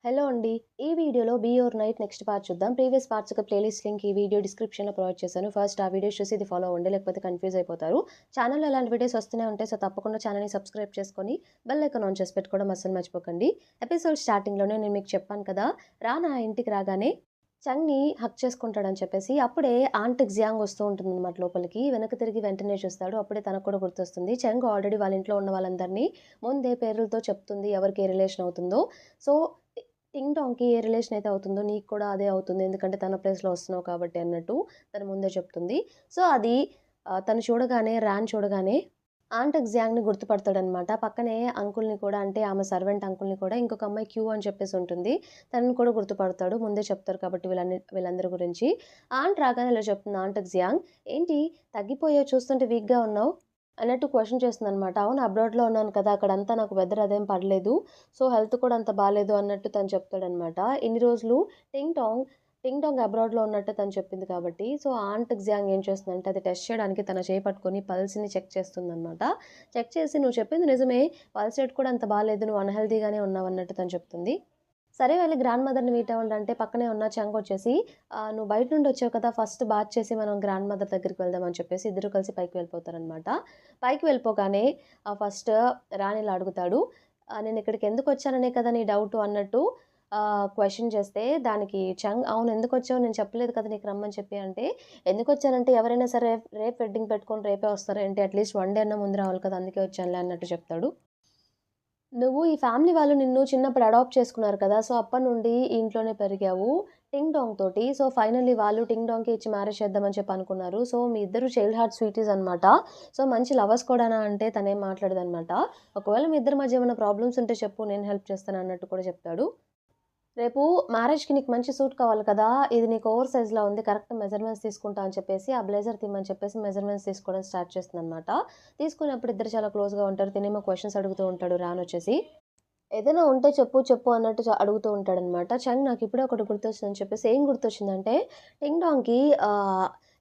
Hello అండి. ఈ వీడియోలో 'be your knight' next part చూద్దాం. ప్రీవియస్ పార్ట్స్ యొక్క ప్లేలిస్ట్ లింక్ ఈ వీడియో డిస్క్రిప్షన్‌లో ప్రొవైడ్ చేశాను. ఫస్ట్ ఆ వీడియోస్ చూసి ఇది ఫాలో అవ్వండి. లేకపోతే కన్‌ఫ్యూజ్ అయిపోతారు. ఛానెల్‌లో ఇలాంటి వీడియోస్ వస్తూనే ఉంటాయి. సో, తప్పకుండా ఛానెల్‌ని సబ్స్క్రైబ్ చేసుకొని బెల్ ఐకాన్ ఆన్ చేసి పెట్టుకోవడం అస్సలు మర్చిపోకండి. ఎపిసోడ్ స్టార్టింగ్‌లోనే నేను మీకు చెప్పాను కదా! రానా ఇంటికి రాగానే చంగ్‌ని హగ్ చేసుకుంటాడని చెప్పేసి, అప్పుడే ఆంట్ జియాంగ్ వస్తూ ఉంటుందన్నమాట లోపలికి. వెనక్కి తిరిగి వెంటనే చూస్తాడు. అప్పుడే తనకు కూడా గుర్తొస్తుంది. చంగ్ ఆల్రెడీ వాళ్ళ ఇంట్లో ఉన్న వాళ్ళందరినీ ముందే పేర్లతో చెప్తుంది. ఎవరికి ఏ రిలేషన్ అవుతుందో. సో, టింగ్ టాంగ్‌కి ఏ రిలేషన్ అయితే అవుతుందో నీకు కూడా అదే అవుతుంది. ఎందుకంటే తన ప్లేస్‌లో వస్తున్నావు కాబట్టి అన్నట్టు తను ముందే చెప్తుంది. సో, అది తను చూడగానే చూడగానే ఆంట్ జియాంగ్‌ని గుర్తుపడతాడనమాట. పక్కనే అంకుల్‌ని కూడా అంటే ఆమె సర్వెంట్ అంకుల్‌ని కూడా ఇంకొక అమ్మాయి క్యూ అని చెప్పేసి ఉంటుంది. తనని కూడా గుర్తుపడతాడు. ముందే చెప్తారు కాబట్టి వీళ్ళందరి గురించి. ఆంట్ రాగానే ఇలా చెప్తుంది ఆంట్ జియాంగ్, "ఏంటి తగ్గిపోయావు చూస్తుంటే వీక్‌గా ఉన్నావు?" అన్నట్టు క్వెషన్ చేస్తుందనమాట. అవును అబ్రాడ్‌లో ఉన్నాను కదా! అక్కడంతా నాకు వెదర్ అదేం పడలేదు. సో, హెల్త్ కూడా అంత బాలేదు అన్నట్టు తను చెప్తాడనమాట. ఇన్ని రోజులు టింగ్ టాంగ్, టింగ్ టాంగ్ అబ్రాడ్‌లో ఉన్నట్టు తను చెప్పింది కాబట్టి, సో, ఆంట్ జియాంగ్ ఏం చేస్తుందంటే అది టెస్ట్ చేయడానికి తన చేయి పట్టుకొని పల్స్‌ని చెక్ చేస్తుందనమాట. చెక్ చేసి "నువ్వు చెప్పింది నిజమే. పల్స్ రేట్ కూడా అంత బాలేదు. నువ్వు అన్‌హెల్తీగానే ఉన్నావన్నట్టు" తను చెప్తుంది. సరే వెళ్లి గ్రాండ్ మదర్‌ని మీట్ అవ్వండి అంటే పక్కనే ఉన్న చంగ్ వచ్చేసి "నువ్వు బయట నుండి వచ్చావు కదా! ఫస్ట్ బాత్ చేసి మనం గ్రాండ్ మదర్ దగ్గరికి వెళ్దాం" అని చెప్పేసి ఇద్దరు కలిసి పైకి వెళ్ళిపోతారనమాట. పైకి వెళ్ళిపోగానే ఫస్ట్ రాణి ఇలా అడుగుతాడు. "నేను ఇక్కడికి ఎందుకొచ్చాననే కదా నీ డౌటు" అన్నట్టు క్వెషన్ చేస్తే దానికి చంగ్ "అవును ఎందుకొచ్చావు? నేను చెప్పలేదు కదా నీకు రమ్మని చెప్పి" అంటే "ఎందుకొచ్చానంటే ఎవరైనా సరే రేపు వెడ్డింగ్ పెట్టుకొని రేపే వస్తారా ఏంటి? అట్‌లీస్ట్ 1 డే అన్నా ముందు రావాలి కదా! అందుకే వచ్చానులే" అన్నట్టు చెప్తాడు. నువ్వు ఈ ఫ్యామిలీ వాళ్ళు నిన్ను చిన్నప్పుడు అడాప్ట్ చేసుకున్నారు కదా! సో, అప్పటినుండి ఈ ఇంట్లోనే పెరిగావు. టింగ్ టాంగ్ తోటి. సో, ఫైనల్లీ వాళ్ళు టింగ్ టాంగ్‌కి ఇచ్చి మ్యారేజ్ చేద్దామని చెప్పి అనుకున్నారు. సో, మీ ఇద్దరు చైల్డ్ హార్ట్ స్వీటీస్ అనమాట. సో, మంచి లవర్స్ కూడానా అంటే తనేం మాట్లాడదనమాట. ఒకవేళ మీ ఇద్దరి మధ్య ఏమైనా ప్రాబ్లమ్స్ ఉంటే చెప్పు నేను హెల్ప్ చేస్తాను అన్నట్టు కూడా చెప్తాడు. రేపు మ్యారేజ్‌కి నీకు మంచి సూట్ కావాలి కదా! ఇది నీకు ఓవర్ సైజ్‌లా ఉంది. కరెక్ట్ మెజర్‌మెంట్స్ తీసుకుంటా అని చెప్పేసి, ఆ బ్లేజర్ తీయమని చెప్పేసి మెజర్‌మెంట్స్ తీసుకోవడం స్టార్ట్ చేస్తుందనమాట. తీసుకున్నప్పుడు ఇద్దరు చాలా క్లోజ్‌గా ఉంటారు. తినేమో క్వెషన్స్ అడుగుతూ ఉంటాడు రానొచ్చేసి. ఏదైనా ఉంటే చెప్పు, చెప్పు అన్నట్టు అడుగుతూ ఉంటాడనమాట. చంగ్ నాకిప్పుడే ఒకటి గుర్తొచ్చిందని చెప్పేసి, ఏం గుర్తొచ్చిందంటే, టింగ్ డాంగ్‌కి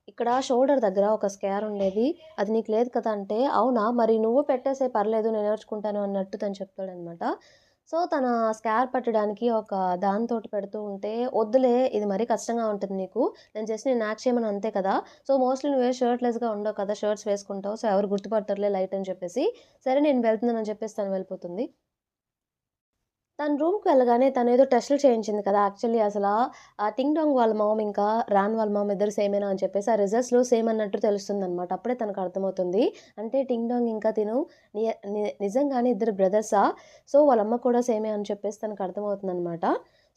ఇక్కడ షోల్డర్ దగ్గర ఒక స్కార్ ఉండేది. అది నీకు లేదు కదా! అంటే, అవునా! మరి నువ్వు పెట్టేసేయి పర్లేదు నేను నేర్చుకుంటాను అన్నట్టు తను చెప్తాడనమాట. సో, తన స్కార్ పట్టడానికి ఒక దానితోటి పెడుతూ ఉంటే, వద్దులే ఇది మరీ కష్టంగా ఉంటుంది నీకు. నేను జస్ట్ నిన్ను యాక్ట్ చేయమని అంతే కదా! సో, మోస్ట్‌లీ నువ్వే షర్ట్‌లెస్‌గా ఉండవు కదా! షర్ట్స్ వేసుకుంటావు. సో, ఎవరు గుర్తుపడతారులే లైట్ అని చెప్పేసి, సరే నేను వెళ్తున్నానని చెప్పేసి తను వెళ్ళిపోతుంది. తను రూమ్‌కి వెళ్ళగానే తనేదో టెస్టులు చేయించింది కదా! యాక్చువల్లీ టింగ్ టాంగ్ వాళ్ళ మామ్ ఇంకా రాన్ వాళ్ళ మామ్ ఇద్దరు సేమేనా అని చెప్పేసి ఆ రిజల్ట్స్‌లో సేమ్ అన్నట్టు తెలుస్తుందనమాట. అప్పుడే తనకు అర్థమవుతుంది. అంటే టింగ్ టాంగ్ ఇంకా తిను నిజంగానే ఇద్దరు బ్రదర్సా? సో, వాళ్ళ అమ్మ కూడా సేమే అని చెప్పేసి తనకు అర్థమవుతుందనమాట.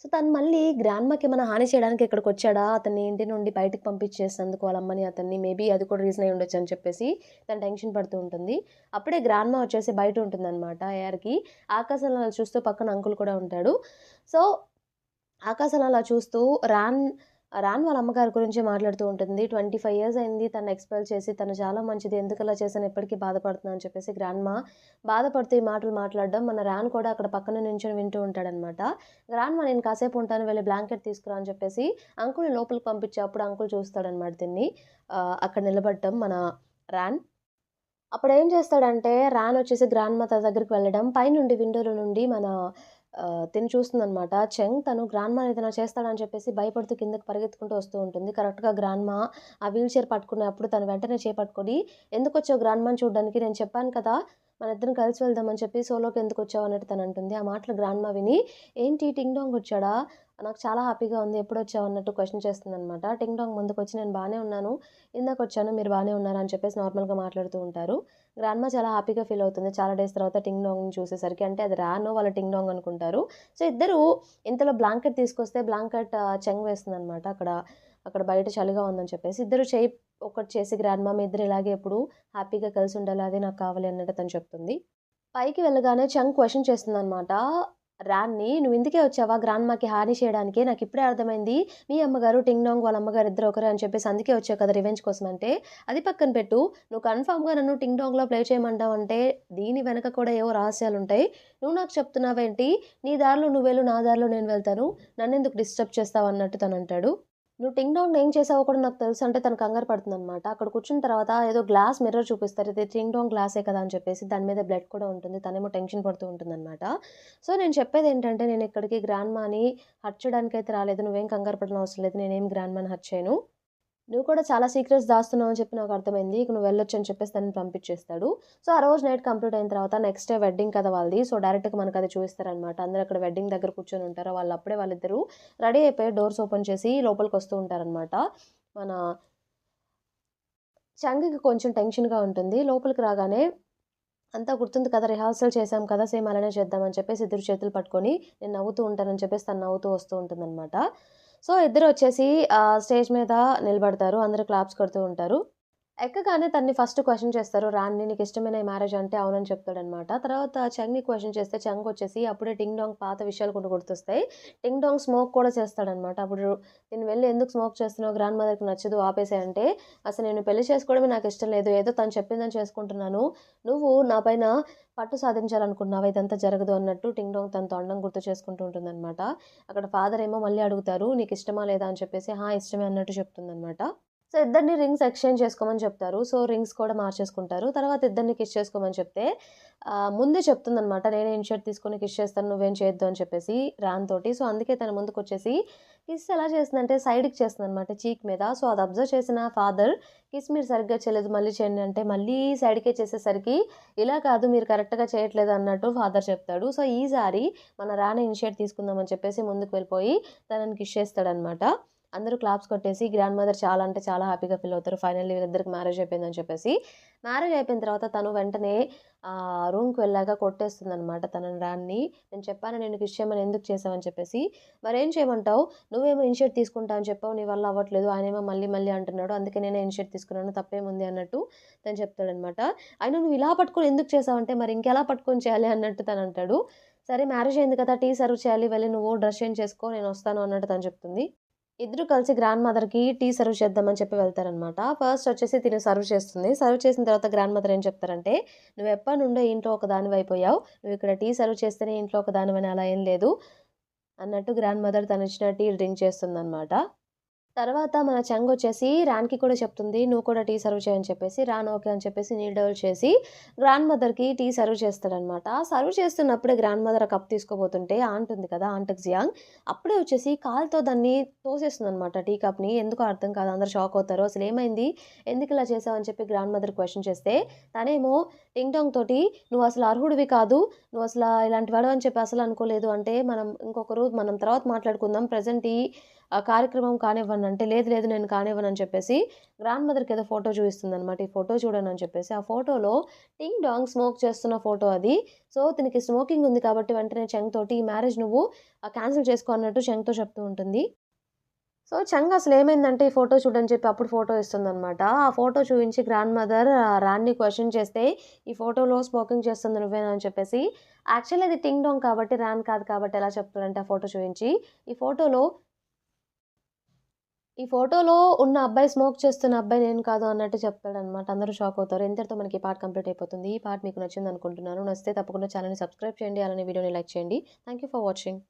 సో, తను మళ్ళీ గ్రాండ్‌మాకేమైనా హాని చేయడానికి ఇక్కడికొచ్చాడా? అతన్ని ఇంటి నుండి బయటకి పంపించేసినందుకు వాళ్ళ అమ్మని, అతన్ని మేబీ అది కూడా రీజన్ అయ్యి ఉండొచ్చని చెప్పేసి తను టెన్షన్ పడుతూ ఉంటుంది. అప్పుడే గ్రాండ్‌మా వచ్చేసి బయట ఉంటుందనమాట ఎయిర్‌కి. ఆకాశంలో అలా చూస్తూ పక్కన అంకుల్ కూడా ఉంటాడు. సో, ఆకాశంలో అలా చూస్తూ రాన్ రాన్ వాళ్ళ అమ్మగారి గురించి మాట్లాడుతూ ఉంటుంది. 25 ఇయర్స్ అయింది తనని ఎక్స్‌పెల్ చేసి. తను చాలా మంచిది. ఎందుకలా చేశాను ఇప్పటికి బాధపడుతున్నా అని చెప్పేసి గ్రాండ్‌మా బాధపడుతూ ఈ మాటలు మాట్లాడడం మన రాన్ కూడా అక్కడ పక్కన నించొని వింటూ ఉంటాడనమాట. గ్రాండ్‌మా నేను కాసేపు ఉంటాను వెళ్లి బ్లాంకెట్ తీసుకురా అని చెప్పేసి అంకుల్‌ని లోపలికి పంపించి అప్పుడు అంకుల్ చూస్తాడనమాట దీన్ని. అక్కడ నిలబడటం మన రాన్. అప్పుడేం చేస్తాడంటే, రానొచ్చేసి గ్రాండ్ మదర్ దగ్గరికి వెళ్ళడం, పైనుండి విండోలో నుండి తిను చూస్తుందనమాట. తను గ్రాండ్‌మా ఏదైనా చేస్తాడని చెప్పేసి భయపడుతూ కిందకి పరిగెత్తుకుంటూ వస్తూ ఉంటుంది. కరెక్ట్‌గా గ్రాండ్‌మా ఆ వీల్ చైర్ పట్టుకున్నప్పుడు తను వెంటనే చేపట్టుకొని, "ఎందుకొచ్చావు గ్రాండ్‌మాని చూడ్డానికి? నేను చెప్పాను కదా! మనిద్దరం కలిసి వెళ్దామని చెప్పి సోలోకి ఎందుకొచ్చావు" అన్నట్టు తనంటుంది. ఆ మాటలు గ్రాండ్‌మా విని, "ఏంటి టింగ్ డాంగ్ వచ్చాడా? నాకు చాలా హ్యాపీగా ఉంది. ఎప్పుడొచ్చావు?" అన్నట్టు క్వెషన్ చేస్తుందనమాట. టింగ్ డాంగ్ ముందుకొచ్చి, "నేను బానే ఉన్నాను. ఇందాకొచ్చాను. మీరు బానే ఉన్నారా?" అని చెప్పేసి నార్మల్‌గా మాట్లాడుతూ ఉంటారు. గ్రాండ్‌మా చాలా హ్యాపీగా ఫీల్ అవుతుంది. చాలా డేస్ తర్వాత టింగ్ డాంగ్‌ని చూసేసరికి. అంటే అది రానో వాళ్ళ టింగ్ డాంగ్ అనుకుంటారు. సో, ఇద్దరు ఇంతలో బ్లాంకెట్ తీసుకొస్తే బ్లాంకెట్ చెంగు వేస్తుందనమాట. అక్కడ బయట చలిగా ఉందని చెప్పేసి. ఇద్దరు చెయ్యి ఒకటి చేసి గ్రాండ్‌మా మీ ఇద్దరు ఇలాగే ఎప్పుడు హ్యాపీగా కలిసుండాలి. అదే నాకు కావాలి అన్నట్టు తను చెప్తుంది. పైకి వెళ్ళగానే చంగ్ క్వెషన్ చేస్తుందనమాట రాన్‌ని. "నువ్వు ఇందుకే వచ్చావా గ్రాండ్‌మాకి హాని చేయడానికి? నాకిప్పుడే అర్థమైంది. మీ అమ్మగారు, టింగ్ డాంగ్ వాళ్ళ అమ్మగారు ఇద్దరు ఒకరే అని చెప్పేసి అందుకే వచ్చావు కదా రివెంజ్ కోసం" అంటే, "అది పక్కన పెట్టు. నువ్వు కన్ఫర్మ్‌గా నన్ను టింగ్ డాంగ్‌లా ప్లే చేయమంటావంటే దీని వెనక కూడా ఏవో రహస్యాలుంటాయి. నువ్వు నాకు చెప్తున్నావేంటి? నీ దారిలో నువ్వు వెళ్ళు. నా దారిలో నేను వెళ్తాను. నన్నెందుకు డిస్టర్బ్ చేస్తావు" అన్నట్టు తనంటాడు. నువ్వు టింగ్ డాంగ్ ఏం చేసావో కూడా నాకు తెలుసు అంటే తను కంగారు పడుతుందనమాట. అక్కడ కూర్చున్న తర్వాత ఏదో గ్లాస్ మిర్రర్ చూపిస్తారు. ఇది టింగ్ డాంగ్ గ్లాసే కదా అని చెప్పేసి దాని మీద బ్లడ్ కూడా ఉంటుంది. తనేమో టెన్షన్ పడుతూ ఉంటుందనమాట. సో, నేను చెప్పేదేంటంటే నేను ఇక్కడికి గ్రాండ్‌మాని హర్ట్ చేయడానికైతే రాలేదు. నువ్వేం కంగారు పడనవసరం అవసరం లేదు. నేనేం గ్రాండ్‌మాని హర్ట్ చేయను. నువ్వు కూడా చాలా సీక్రెట్స్ దాస్తున్నావు అని చెప్పి నాకు అర్థమైంది. ఇక నువ్వు వెళ్ళొచ్చు అని చెప్పేసి తనని పంపించేస్తాడు. సో, ఆ రోజు నైట్ కంప్లీట్ అయిన తర్వాత నెక్స్ట్ డే వెడ్డింగ్ కదా వాళ్ళది. సో, డైరెక్ట్‌గా మనకది చూయిస్తారనమాట. అందరూ అక్కడ వెడ్డింగ్ దగ్గర కూర్చొని ఉంటారు. వాళ్ళప్పుడే వాళ్ళిద్దరూ రెడీ అయిపోయి డోర్స్ ఓపెన్ చేసి లోపలికొస్తూ ఉంటారనమాట. మన చంగికి కొంచెం టెన్షన్‌గా ఉంటుంది. లోపలికి రాగానే అంతా గుర్తుంది కదా! రిహార్సల్ చేశాం కదా! సేమ్ అలానే చేద్దాం అని చెప్పేసి ఇద్దరు చేతులు పట్టుకొని నేను నవ్వుతూ ఉంటానని చెప్పేసి తను నవ్వుతూ వస్తూ ఉంటుందనమాట. సో, ఇద్దరొచ్చేసి స్టేజ్ మీద నిలబడతారు. అందరూ క్లాప్స్ కొడుతూ ఉంటారు. ఎక్కగానే తనని ఫస్ట్ క్వెషన్ చేస్తారు. రాండి నీకిష్టమేనా ఈ మ్యారేజ్ అంటే అవునని చెప్తాడనమాట. తర్వాత చంగ్‌ని క్వెషన్ చేస్తే చంగ్ వచ్చేసి అప్పుడే టింగ్ డాంగ్ పాత విషయాలు కొన్ని గుర్తొస్తాయి. టింగ్ డాంగ్ స్మోక్ కూడా చేస్తాడనమాట. అప్పుడు నేను వెళ్లి ఎందుకు స్మోక్ చేస్తున్నావు? గ్రాండ్ మదర్‌కి నచ్చదు ఆపేసేయి అంటే, అసలు నేను పెళ్లి చేసుకోవడమే నాకిష్టం లేదు. ఏదో తను చెప్పిందని చేసుకుంటున్నాను. నువ్వు నా పైన పట్టు సాధించాలనుకున్నావా? ఇదంతా జరగదు అన్నట్టు టింగ్ డాంగ్ తనతో అనడం గుర్తు చేసుకుంటూ ఉంటుందనమాట. అక్కడ ఫాదర్ ఏమో మళ్ళీ అడుగుతారు. నీకిష్టమా లేదా అని చెప్పేసి, ఇష్టమే అన్నట్టు చెప్తుందనమాట. సో, ఇద్దరిని రింగ్స్ ఎక్స్‌చేంజ్ చేసుకోమని చెప్తారు. సో, రింగ్స్ కూడా మార్చేసుకుంటారు. తర్వాత ఇద్దరిని కిస్ చేసుకోమని చెప్తే ముందే చెప్తుందనమాట. నేనే ఇనిషియేట్ తీసుకొని కిస్ చేస్తాను. నువ్వేం చేయొద్దు అని చెప్పేసి రాన్ తోటి. సో, అందుకే తన ముందుకొచ్చేసి కిస్ ఎలా చేస్తుందంటే సైడ్‌కి చేస్తుందనమాట చీక్ మీద. సో, అది అబ్జర్వ్ చేసిన ఫాదర్ కిస్ మీరు సరిగ్గా చేయలేదు మళ్ళీ చేయండి అంటే మళ్ళీ సైడ్‌కే చేసేసరికి ఇలా కాదు మీరు కరెక్ట్‌గా చేయట్లేదు అన్నట్టు ఫాదర్ చెప్తాడు. సో, ఈసారి మన రానే ఇనిషియేట్ తీసుకుందాం అని చెప్పేసి ముందుకు వెళ్ళిపోయి తనని కిస్ చేస్తాడనమాట. అందరూ క్లాప్స్ కొట్టేసి గ్రాండ్ మదర్ చాలా అంటే చాలా హ్యాపీగా ఫీల్ అవుతారు. ఫైనల్లీ వీళ్ళిద్దరికి మ్యారేజ్ అయిపోయిందని చెప్పేసి. మ్యారేజ్ అయిపోయిన తర్వాత తను వెంటనే రూమ్‌కి వెళ్ళాక కొట్టేస్తుందనమాట తనని రాన్ని. నేను చెప్పాను నిన్ను కిస్ చేయమని ఎందుకు చేసావని చెప్పేసి. మరేం చేయమంటావు? నువ్వేమో ఇనిషియేట్ తీసుకుంటా అని చెప్పావు. నీ వల్ల అవ్వట్లేదు. ఆయనేమో మళ్ళీ మళ్ళీ అంటున్నాడు. అందుకే నేనే ఇనిషియేట్ తీసుకున్నాను. తప్పేముంది అన్నట్టు తను చెప్తాడనమాట. అయినా నువ్వు ఇలా పట్టుకొని ఎందుకు చేసావంటే మరి ఇంకెలా పట్టుకొని చేయాలి అన్నట్టు తనంటాడు. సరే మ్యారేజ్ అయింది కదా! టీ సర్వ్ చేయాలి. వెళ్ళి నువ్వు డ్రెస్ చేంజ్ చేసుకో నేనొస్తాను అన్నట్టు తను చెప్తుంది. ఇద్దరు కలిసి గ్రాండ్ మదర్‌కి టీ సర్వ్ చేద్దామని చెప్పి వెళ్తారనమాట. ఫస్ట్ వచ్చేసి తిను సర్వ్ చేస్తుంది. సర్వ్ చేసిన తర్వాత గ్రాండ్ మదర్ ఏం చెప్తారంటే, "నువ్వెప్పటినుండో ఇంట్లో ఒకదానివైపోయావు. నువ్విక్కడ టీ సర్వ్ చేస్తేనే ఇంట్లో ఒకదానివని అలా ఏం లేదు" అన్నట్టు గ్రాండ్ మదర్ తనిచ్చిన టీ డ్రింక్ చేస్తుందనమాట. తర్వాత మన చంగొచ్చేసి రాన్‌కి కూడా చెప్తుంది. నువ్వు కూడా టీ సర్వ్ చేయని చెప్పేసి. రాన్ ఓకే అని చెప్పేసి నీళ్ళు డౌల్ చేసి గ్రాండ్ మదర్‌కి టీ సర్వ్ చేస్తాడనమాట. సర్వ్ చేస్తున్నప్పుడే గ్రాండ్ మదర్ ఆ కప్ తీసుకోబోతుంటే ఆంట్ ఉంది కదా! ఆంట్ జియాంగ్ అప్పుడే వచ్చేసి కాలుతో దాన్ని తోసేస్తుందనమాట టీ కప్‌ని. ఎందుకో అర్థం కాదు. అందరూ షాక్ అవుతారు. అసలేమైంది? ఎందుకిలా చేసావు? అని చెప్పి గ్రాండ్ మదర్ క్వెషన్ చేస్తే తనేమో టింగ్ టాంగ్ తోటి "నువ్వసలు అర్హుడివి కాదు. నువ్వసల ఇలాంటి వాడివి అని చెప్పి అసలు అనుకోలేదు" అంటే మనం తర్వాత మాట్లాడుకుందాం. ప్రెజెంట్ ఈ కార్యక్రమం కానివ్వనంటే, లేదు లేదు నేను కానివ్వనని చెప్పేసి గ్రాండ్ మదర్‌కి ఏదో ఫోటో చూపిస్తుందనమాట. ఈ ఫోటో చూడండని చెప్పేసి. ఆ ఫోటోలో టింగ్ డాంగ్ స్మోక్ చేస్తున్న ఫోటో అది. సో, తినకి స్మోకింగ్ ఉంది కాబట్టి వెంటనే చెంగ్ తోటి ఈ మ్యారేజ్ నువ్వు క్యాన్సిల్ చేసుకో అన్నట్టు చెంగ్‌తో చెప్తూ ఉంటుంది. సో, చెంగ్ అసలేమైందంటే ఈ ఫోటో చూడని చెప్పి అప్పుడు ఫోటో ఇస్తుందనమాట. ఆ ఫోటో చూయించి గ్రాండ్ మదర్ రాన్‌ని క్వెషన్ చేస్తే, "ఈ ఫోటోలో స్మోకింగ్ చేస్తుంది నువ్వేనా?" అని చెప్పేసి. యాక్చువల్లీ అది టింగ్ డాంగ్ కాబట్టి రాన్ కాదు కాబట్టి ఎలా చెప్తాడంటే ఆ ఫోటో చూయించి, "ఈ ఫోటోలో ఈ ఫోటోలో ఉన్న అబ్బాయి స్మోక్ చేస్తున్న అబ్బాయి నేను కాదు అన్నట్టు చెప్తాడనమాట. అందరూ షాక్ అవుతారు. ఇంతటితో మనకి ఈ పార్ట్ కంప్లీట్ అయిపోతుంది. ఈ పార్ట్ మీకు నచ్చిందనుకుంటున్నాను. నచ్చితే తప్పకుండా ఛానెల్‌ని సబ్స్క్రైబ్ చేయండి. అలానే వీడియోని లైక్ చేయండి. Thank you for watching.